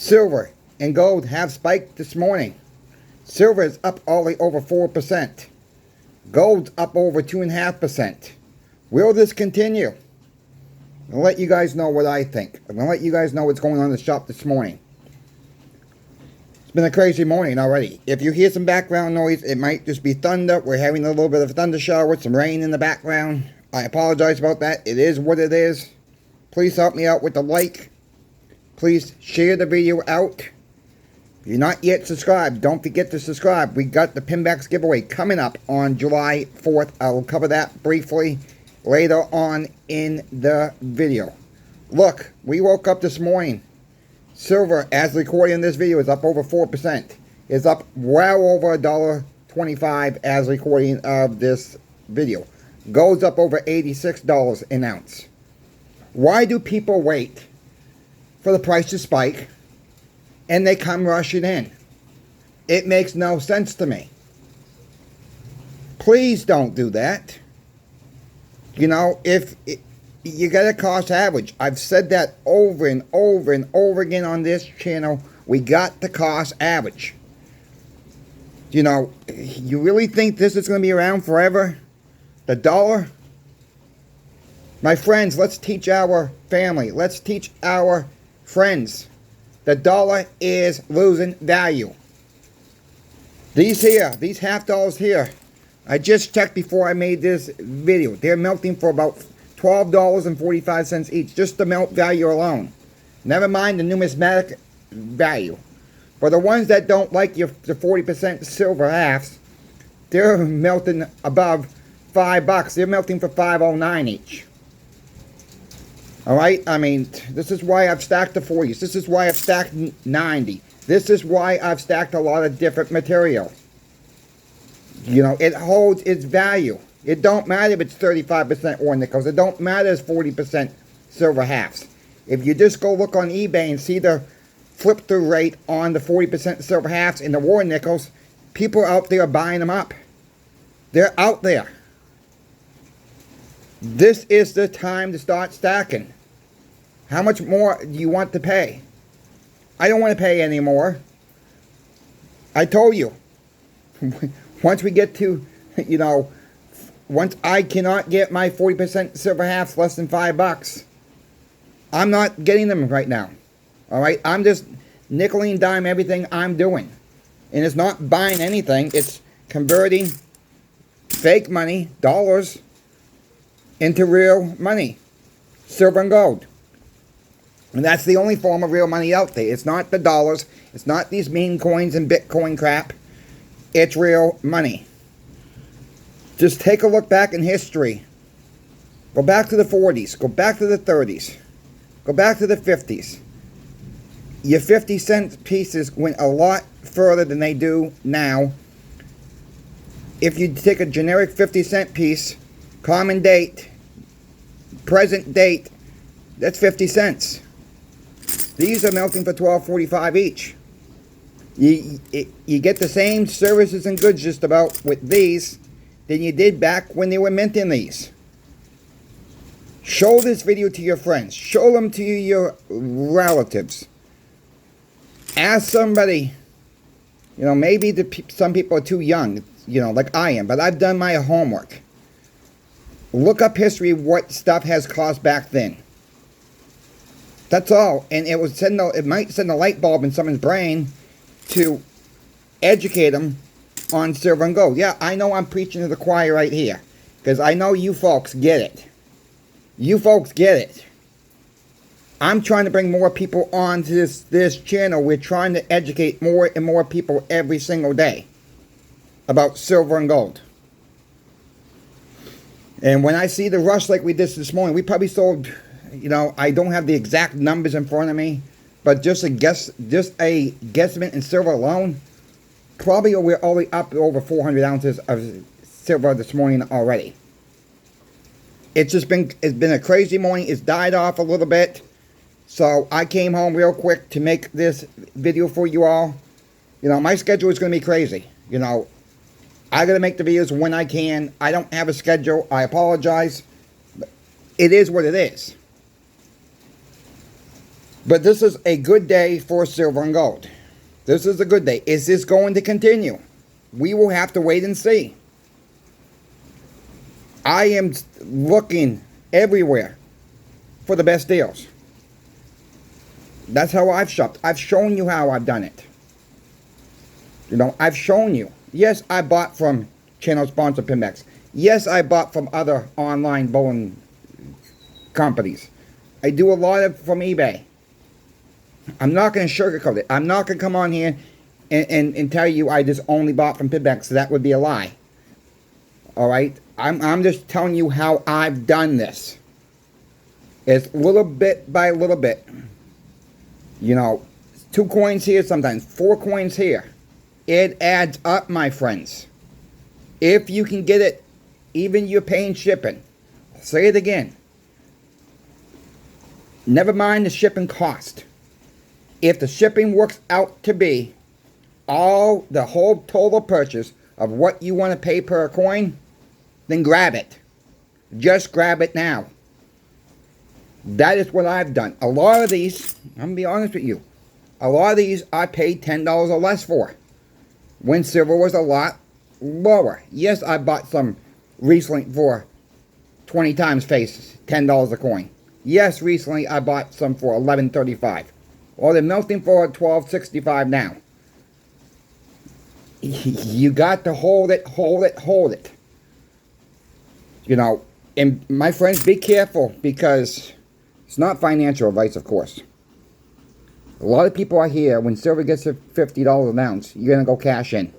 Silver and gold have spiked this morning. Silver is up only over 4%. Gold's up over 2.5%. Will this continue? I'll let you guys know what I think. I'm going to let you guys know what's going on in the shop this morning. It's been a crazy morning already. If you hear some background noise, it might just be thunder. We're having a little bit of a thunder shower with some rain in the background. I apologize about that. It is what it is. Please help me out with the like. Please share the video out. If you're not yet subscribed, don't forget to subscribe. We got the Pinbacks giveaway coming up on July 4th. I will cover that briefly later on in the video. Look, we woke up this morning. Silver, as recording this video, is up over 4%. Is up well over $1.25 as recording of this video. Goes up over $86 an ounce. Why do people wait for the price to spike and they come rushing in? It makes no sense to me. Please don't do that. You know, if you got a cost average. I've said that over and over and over again on this channel. We got the cost average. You know, you really think this is going to be around forever? The dollar? My friends, let's teach our family. Let's teach our friends. The dollar is losing value. These half dollars here, I just checked before I made this video. They're melting for about $12.45 each. Just the melt value alone. Never mind the numismatic value. For the ones that don't like the 40% silver halves, they're melting above $5. They're melting for $5.09 each. Alright, I mean, this is why I've stacked the 40s. This is why I've stacked 90. This is why I've stacked a lot of different material. You know, it holds its value. It don't matter if it's 35% ore nickels. It don't matter if it's 40% silver halves. If you just go look on eBay and see the flip-through rate on the 40% silver halves and the war nickels, people out there are buying them up. They're out there. This is the time to start stacking. How much more do you want to pay? I don't want to pay anymore. I told you. Once we get to, you know, once I cannot get my 40% silver halves less than $5, I'm not getting them right now. Alright? I'm just nickel and dime everything I'm doing. And it's not buying anything. It's converting fake money, dollars, into real money. Silver and gold. And that's the only form of real money out there. It's not the dollars. It's not these meme coins and Bitcoin crap. It's real money. Just take a look back in history. Go back to the 40s. Go back to the 30s. Go back to the 50s. Your 50-cent pieces went a lot further than they do now. If you take a generic 50-cent piece, common date, present date, that's 50 cents. These are melting for $12.45 each. You get the same services and goods just about with these than you did back when they were minting these. Show this video to your friends. Show them to your relatives. Ask somebody, you know, maybe some people are too young, you know, like I am, but I've done my homework. Look up history, what stuff has cost back then. That's all. And it might send a light bulb in someone's brain to educate them on silver and gold. Yeah, I know I'm preaching to the choir right here. Because I know you folks get it. You folks get it. I'm trying to bring more people onto this channel. We're trying to educate more and more people every single day about silver and gold. And when I see the rush like we did this morning, we probably sold, you know, I don't have the exact numbers in front of me, but just a guesstimate in silver alone, probably we're already up over 400 ounces of silver this morning already. It's been a crazy morning. It's died off a little bit. So I came home real quick to make this video for you all. You know, my schedule is going to be crazy. You know, I got to make the videos when I can. I don't have a schedule. I apologize. But it is what it is. But this is a good day for silver and gold. This is a good day. Is this going to continue? We will have to wait and see. I am looking everywhere for the best deals. That's how I've shopped. I've shown you how I've done it. You know, I've shown you. Yes, I bought from channel sponsor Pinbacks. Yes, I bought from other online bowling companies. I do a lot of from eBay. I'm not going to sugarcoat it. I'm not going to come on here and tell you I just only bought from Pinbacks. So that would be a lie. Alright? I'm just telling you how I've done this. It's little bit by little bit. You know, 2 coins here sometimes, 4 coins here. It adds up, my friends. If you can get it, even you're paying shipping. I'll say it again. Never mind the shipping cost. If the shipping works out to be the whole total purchase of what you want to pay per coin, then grab it. Just grab it now. That is what I've done. A lot of these, I'm going to be honest with you, a lot of these I paid $10 or less for. When silver was a lot lower. Yes, I bought some recently for 20 times face, $10 a coin. Yes, recently I bought some for $11.35. Well, they're melting for $12.65 now. You got to hold it, hold it, hold it. You know, and my friends, be careful, because it's not financial advice, of course. A lot of people are here, when silver gets to $50 an ounce, you're going to go cash in.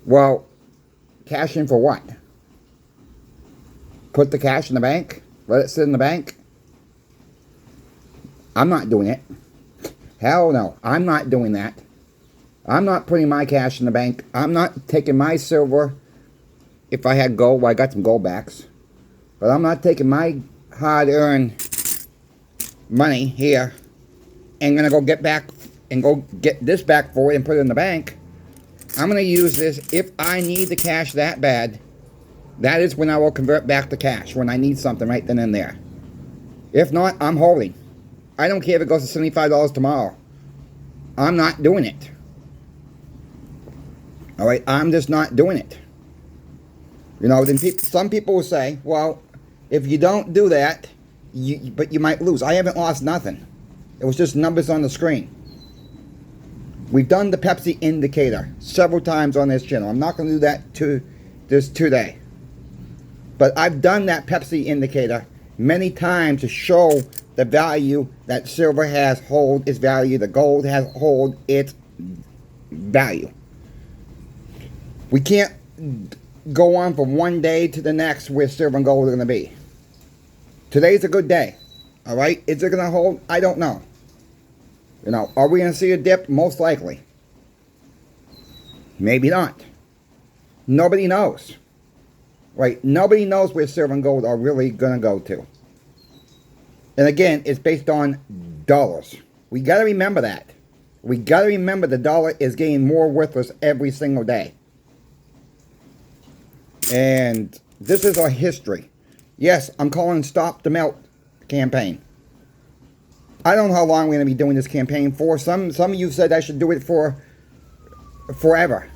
Well, cash in for what? Put the cash in the bank? Let it sit in the bank? I'm not doing it. Hell no, I'm not doing that. I'm not putting my cash in the bank. I'm not taking my silver. If I had gold, well, I got some gold backs. But I'm not taking my hard-earned money here and going to go get back and go get this back for it and put it in the bank. I'm going to use this if I need the cash that bad. That is when I will convert back to cash, when I need something right then and there. If not, I'm holding. I don't care if it goes to $75 tomorrow. I'm not doing it. Alright, I'm just not doing it. You know, then some people will say, well, if you don't do that, but you might lose. I haven't lost nothing. It was just numbers on the screen. We've done the Pepsi Indicator several times on this channel. I'm not going to do that today. But I've done that Pepsi Indicator many times to show the value that silver has hold its value, the gold has hold its value. We can't go on from one day to the next where silver and gold are going to be. Today's a good day. Alright? Is it going to hold? I don't know. You know, are we going to see a dip? Most likely. Maybe not. Nobody knows. Right? Nobody knows where silver and gold are really going to go to. And again, it's based on dollars. We got to remember that. We got to remember the dollar is getting more worthless every single day. And this is our history. Yes, I'm calling Stop the Melt campaign. I don't know how long we're going to be doing this campaign for. Some of you said I should do it for forever.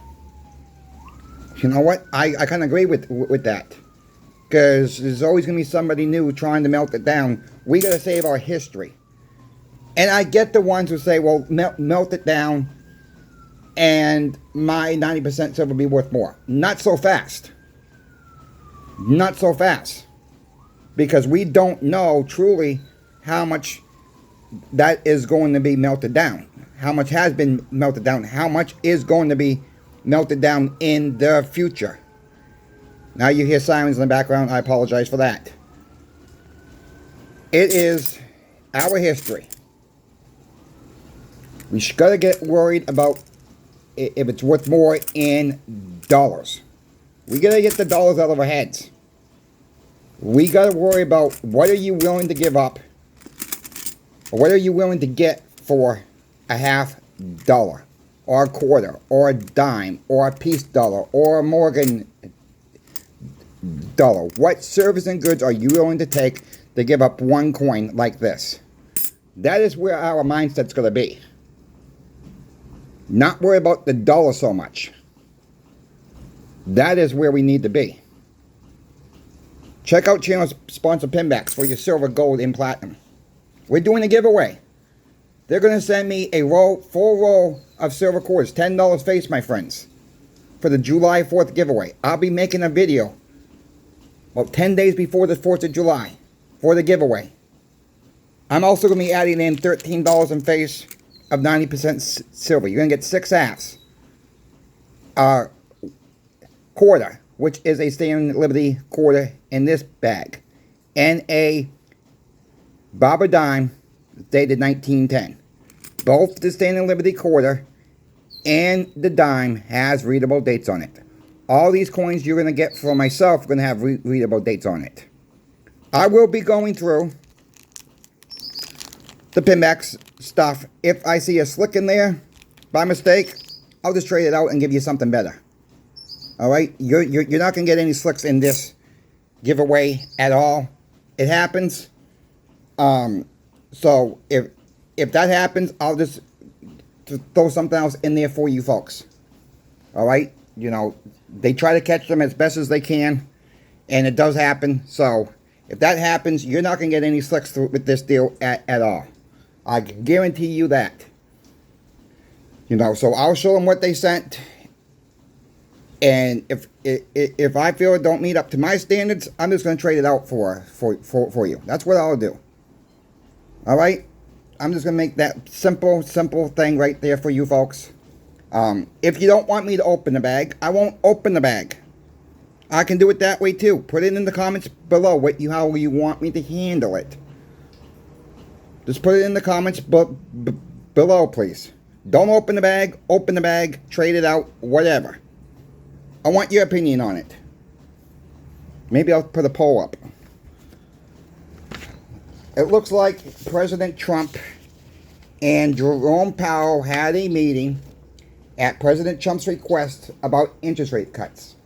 You know what? I kind of agree with that. Because there's always going to be somebody new trying to melt it down. We got to save our history. And I get the ones who say, well, melt it down and my 90% silver will be worth more. Not so fast. Not so fast. Because we don't know truly how much that is going to be melted down. How much has been melted down. How much is going to be melted down in the future. Now you hear sirens in the background. I apologize for that. It is our history. We got to get worried about if it's worth more in dollars. We got to get the dollars out of our heads. We got to worry about what are you willing to give up, or what are you willing to get for a $50, or a quarter, or a dime, or a piece dollar, or a Morgan dollar. What service and goods are you willing to take to give up one coin like this? That is where our mindset's going to be. Not worry about the dollar so much. That is where we need to be. Check out channel sponsor Pinbacks for your silver, gold, and platinum. We're doing a giveaway. They're going to send me a full roll of silver quarters, $10 face, my friends, for the July 4th giveaway. I'll be making a video about 10 days before the 4th of July for the giveaway. I'm also going to be adding in $13 in face of 90% silver. You're going to get 6 halves. Quarter, which is a Stand Liberty quarter in this bag. And a Bobber dime dated 1910. Both the Stand Liberty quarter and the dime has readable dates on it. All these coins you're going to get from myself are going to have readable dates on it. I will be going through the Pinbacks stuff. If I see a slick in there by mistake, I'll just trade it out and give you something better. Alright? You're not going to get any slicks in this giveaway at all. It happens. So if that happens, I'll just throw something else in there for you folks. Alright? You know, they try to catch them as best as they can, and it does happen. So if that happens, you're not going to get any slicks with this deal at all. I can guarantee you that. You know, so I'll show them what they sent. And if I feel it don't meet up to my standards, I'm just going to trade it out for you. That's what I'll do. Alright? I'm just going to make that simple thing right there for you folks. If you don't want me to open the bag, I won't open the bag. I can do it that way too. Put it in the comments below how you want me to handle it. Just put it in the comments below, please. Don't open the bag, trade it out, whatever. I want your opinion on it. Maybe I'll put a poll up. It looks like President Trump and Jerome Powell had a meeting at President Trump's request about interest rate cuts.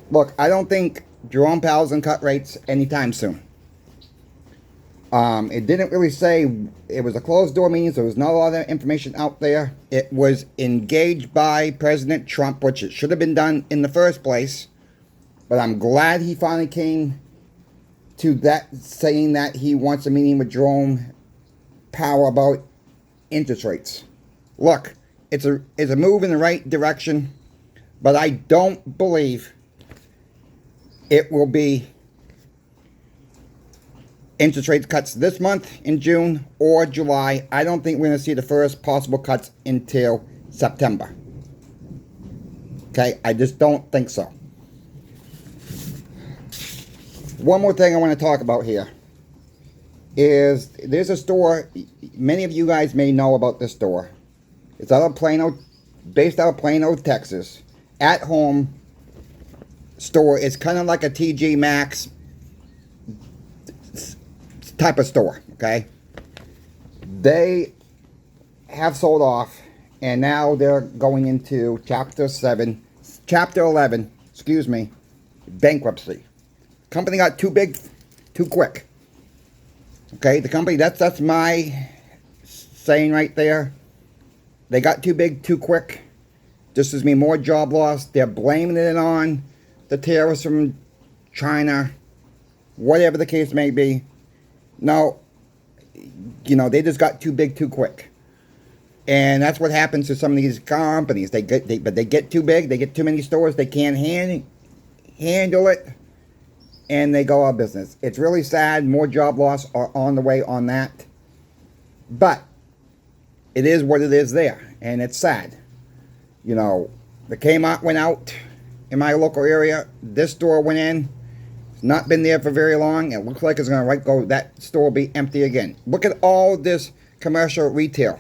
Look, I don't think Jerome Powell's going to cut rates anytime soon. It didn't really say, it was a closed door meeting, so there was not a lot of information out there. It was engaged by President Trump, which it should have been done in the first place. But I'm glad he finally came to that, saying that he wants a meeting with Jerome Powell about interest rates. Look, it's a move in the right direction, but I don't believe it will be interest rate cuts this month in June or July. I don't think we're going to see the first possible cuts until September. Okay, I just don't think so. One more thing I want to talk about here is there's a store, many of you guys may know about this store. It's out of Plano, based out of Plano, Texas. At home store. It's kind of like a TG Maxx type of store, okay? They have sold off, and now they're going into Chapter 11, excuse me, bankruptcy. Company got too big, too quick. Okay, the company, that's my saying right there. They got too big, too quick. This has mean more job loss. They're blaming it on the terrorists from China, whatever the case may be. No, you know, they just got too big, too quick. And that's what happens to some of these companies. They get too big, they get too many stores, they can't handle it, and they go out of business. It's really sad. More job loss are on the way on that. But it is what it is there, and it's sad. You know, the Kmart went out in my local area. This store went in. It's not been there for very long. It looks like it's going to go. That store will be empty again. Look at all this commercial retail.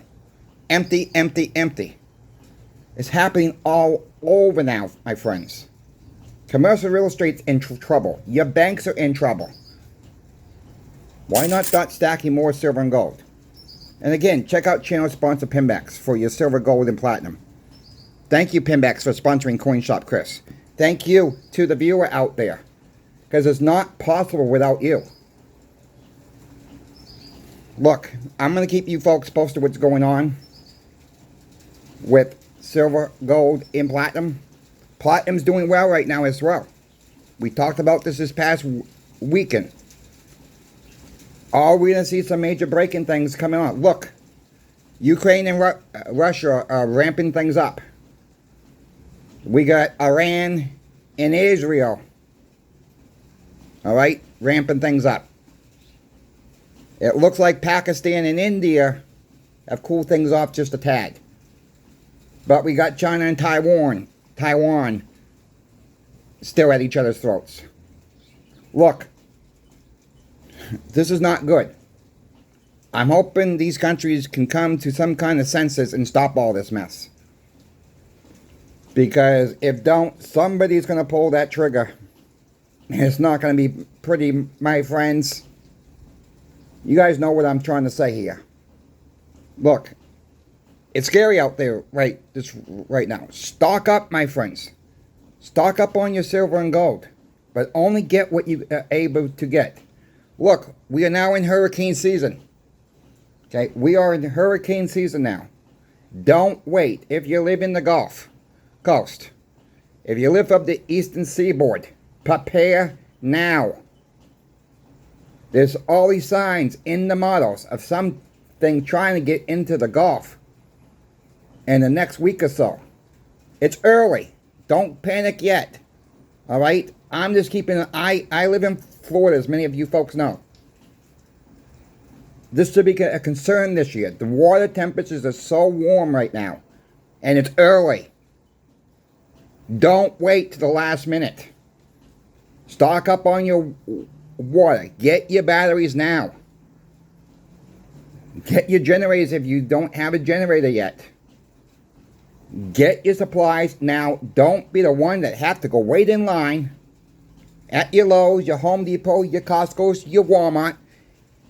Empty, empty, empty. It's happening all over now, my friends. Commercial real estate's in trouble. Your banks are in trouble. Why not start stacking more silver and gold? And again, check out channel sponsor Pinbacks for your silver, gold, and platinum. Thank you, Pinbacks, for sponsoring Coin Shop Chris. Thank you to the viewer out there, because it's not possible without you. Look, I'm going to keep you folks posted what's going on with silver, gold, and platinum. Platinum's doing well right now as well. We talked about this past weekend. Are we going to see some major breaking things coming on? Look, Ukraine and Russia are ramping things up. We got Iran and Israel, all right, ramping things up. It looks like Pakistan and India have cooled things off just a tad. But we got China and Taiwan still at each other's throats. Look, this is not good. I'm hoping these countries can come to some kind of senses and stop all this mess. Because if don't, somebody's going to pull that trigger. It's not going to be pretty, my friends. You guys know what I'm trying to say here. Look, it's scary out there right now. Stock up, my friends. Stock up on your silver and gold. But only get what you are able to get. Look, we are now in hurricane season. Okay, we are in hurricane season now. Don't wait. If you live in the Gulf Coast, if you live up the eastern seaboard, prepare now. There's all these signs in the models of something trying to get into the Gulf in the next week or so. It's early. Don't panic yet. All right? I'm just keeping an eye. I live in Florida, as many of you folks know. This should be a concern this year. The water temperatures are so warm right now. And it's early. Don't wait to the last minute. Stock up on your water. Get your batteries now. Get your generators if you don't have a generator yet. Get your supplies now. Don't be the one that have to go wait in line at your Lowe's, your Home Depot, your Costco's, your Walmart,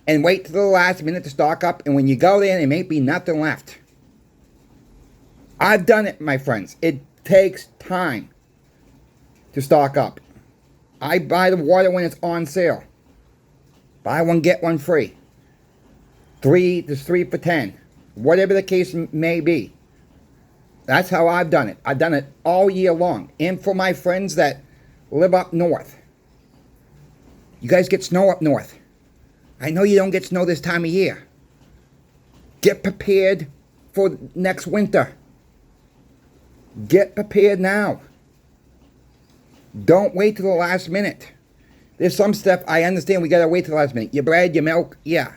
and wait to the last minute to stock up. And when you go there, there may be nothing left. I've done it, my friends. It takes time to stock up. I buy the water when it's on sale. Buy one, get one free. There's 3 for 10. Whatever the case may be. That's how I've done it. I've done it all year long. And for my friends that live up north. You guys get snow up north. I know you don't get snow this time of year. Get prepared for next winter. Get prepared now. Don't wait till the last minute. There's some stuff, I understand we gotta wait till the last minute. Your bread, your milk, yeah.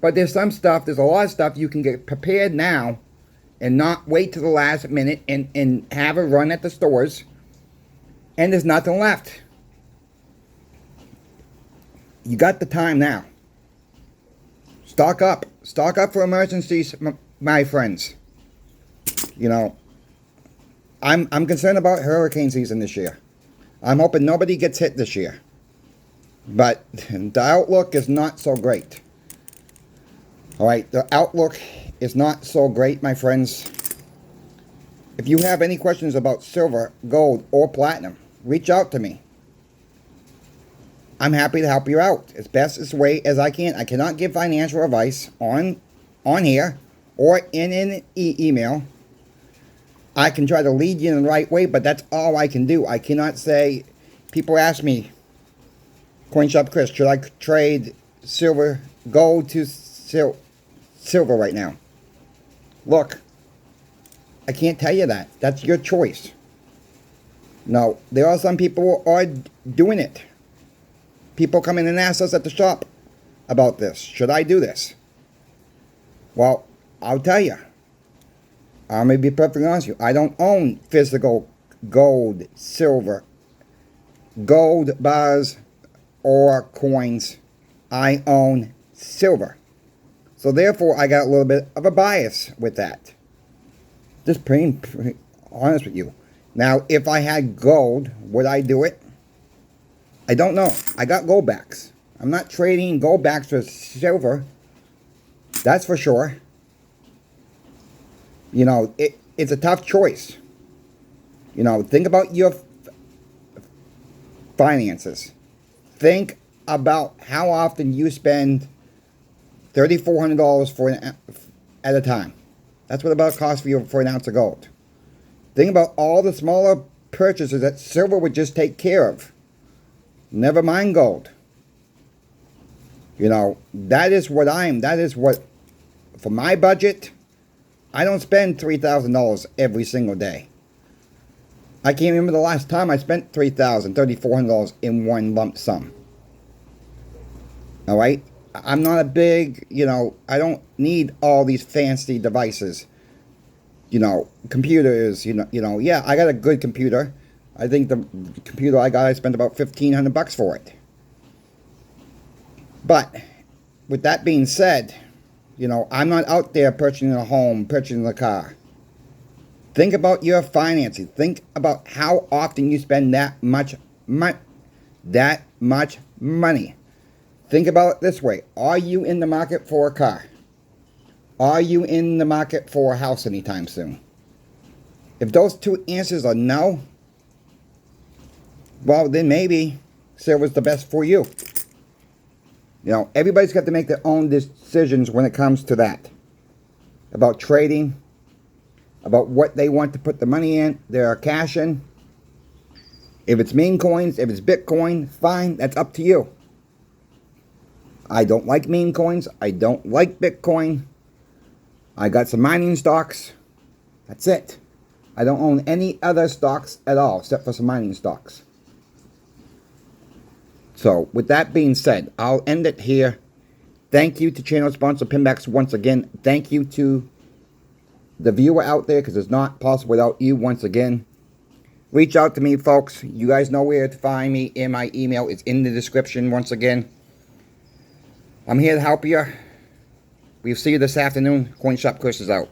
But there's some stuff, there's a lot of stuff you can get prepared now and not wait till the last minute and have a run at the stores and there's nothing left. You got the time now. Stock up. Stock up for emergencies, my friends. You know, I'm concerned about hurricane season this year. I'm hoping nobody gets hit this year. But the outlook is not so great. All right, the outlook is not so great, my friends. If you have any questions about silver, gold, or platinum, reach out to me. I'm happy to help you out as best as way as I can. I cannot give financial advice on here or in an email. I can try to lead you in the right way, but that's all I can do. I cannot say, people ask me, CoinShop Chris, should I trade silver, gold to silver right now? Look, I can't tell you that. That's your choice. No, there are some people who are doing it. People come in and ask us at the shop about this. Should I do this? Well, I'll tell you. I'm going to be perfectly honest with you. I don't own physical gold, silver, gold bars, or coins. I own silver. So therefore, I got a little bit of a bias with that. Just being honest with you. Now, if I had gold, would I do it? I don't know. I got gold backs. I'm not trading gold backs for silver. That's for sure. You know, it's a tough choice. You know, think about your finances. Think about how often you spend $3,400 at a time. That's what about costs for you for an ounce of gold. Think about all the smaller purchases that silver would just take care of. Never mind gold. You know, that is what, for my budget, I don't spend $3,000 every single day. I can't remember the last time I spent $3,400 in one lump sum. All right? I'm not a big, I don't need all these fancy devices. Computers, yeah, I got a good computer. I think the computer I got, I spent about $1,500 for it. But with that being said, I'm not out there purchasing a home, purchasing a car. Think about your finances. Think about how often you spend that much money. Think about it this way. Are you in the market for a car? Are you in the market for a house anytime soon? If those two answers are no, well, then maybe silver's the best for you. Everybody's got to make their own decisions when it comes to that. About trading, about what they want to put the money in, their cash in. If it's meme coins, if it's Bitcoin, fine, that's up to you. I don't like meme coins. I don't like Bitcoin. I got some mining stocks. That's it. I don't own any other stocks at all except for some mining stocks. So, with that being said, I'll end it here. Thank you to channel sponsor Pinbacks once again. Thank you to the viewer out there, because it's not possible without you once again. Reach out to me, folks. You guys know where to find me, and my email is in the description once again. I'm here to help you. We'll see you this afternoon. Coin Shop Chris is out.